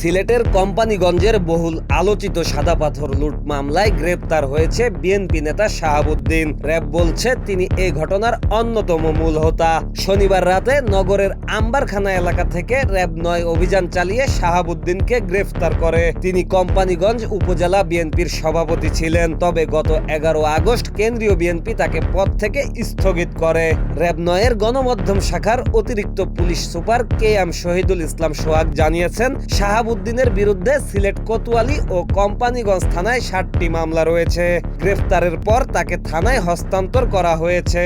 সিলেটের কোম্পানিগঞ্জের বহুল আলোচিত সাদা পাথর লুট মামলায় গ্রেপ্তার হয়েছে বিএনপি নেতা শাহাবুদ্দিন। র্যাব বলছে তিনি এই ঘটনার অন্যতম মূল হোতা। শনিবার রাতে নগরের আম্বারখানা এলাকা থেকে র্যাব ৯ অভিযান চালিয়ে শাহাবুদ্দিনকে গ্রেফতার করে। তিনি কোম্পানিগঞ্জ উপজেলা বিএনপির সভাপতি ছিলেন। তবে গত ১১ আগস্ট কেন্দ্রীয় বিএনপি তাকে পদ থেকে স্থগিত করে। র্যাব ৯-এর গণমাধ্যম শাখার অতিরিক্ত police super KM Shahidul Islam সোহাগ জানিয়েছেন, শাহাবুদ্দিনের বিরুদ্ধে সিলেট কোতোয়ালি ও কোম্পানিগঞ্জ থানায় ৭টি মামলা রয়েছে। গ্রেফতারের পর তাকে থানায় হস্তান্তর করা হয়েছে।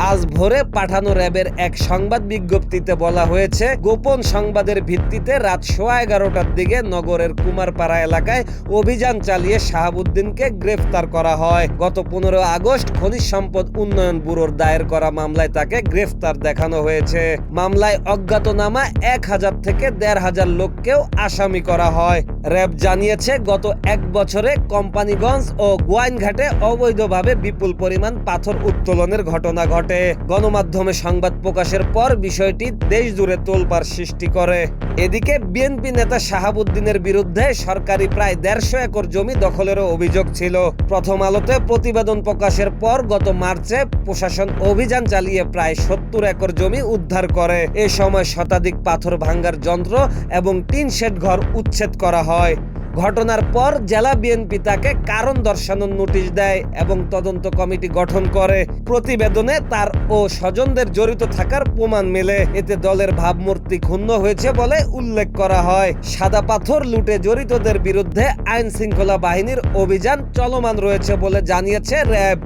আজ ভোরে পাঠানো র্যাবের এক সংবাদ বিজ্ঞপ্তিতে বলা হয়েছে, গোপন সংবাদের ভিত্তিতে রাত 11:15টার দিকে নগরের কুমারপাড়া এলাকায় অভিযান চালিয়ে শাহাবুদ্দিনকে গ্রেফতার করা হয়। গত 15 আগস্ট খনিজ সম্পদ উন্নয়ন ব্যুরোর দায়ের করা মামলায় তাকে গ্রেফতার দেখানো হয়েছে। মামলায় অজ্ঞাতনামা ১,০০০ থেকে ১,৫০০ লোককেও আসামি করা হয়। র্যাব জানিয়েছে, গত ১ বছরে কোম্পানিগঞ্জ ও গোয়াইনঘাটে অবৈধভাবে বিপুল পরিমাণ পাথর উত্তোলনের ঘটনা ঘটে। গণমাধ্যমে সংবাদ প্রকাশের পর বিষয়টি দেশ জুড়ে তোলপাড় সৃষ্টি করে। এদিকে বিএনপি নেতা শাহাবুদ্দিনের বিরুদ্ধে সরকারি প্রায় ১৫০ একর জমি দখলেরও অভিযোগ ছিল। প্রথম আলোতে প্রতিবেদন প্রকাশের পর গত মার্চে প্রশাসন অভিযান চালিয়ে প্রায় ৭০ একর জমি উদ্ধার করে। এ সময় শতাধিক পাথর ভাঙ্গার যন্ত্র এবং টিন শেড ঘর উচ্ছেদ করা হয়। ঘটনার পর জেলা বিএনপি তাকে কারণ দর্শানোর নোটিশ দেয় এবং তদন্ত কমিটি গঠন করে। প্রতিবেদনে তার ও স্বজনদের জড়িত থাকার প্রমাণ মেলে। এতে দলের ভাবমূর্তি ক্ষুণ্ণ হয়েছে বলে উল্লেখ করা হয়। সাদা পাথর লুটে জড়িতদের বিরুদ্ধে আইন শৃঙ্খলা বাহিনীর অভিযান চলমান রয়েছে বলে জানিয়েছে র্যাব।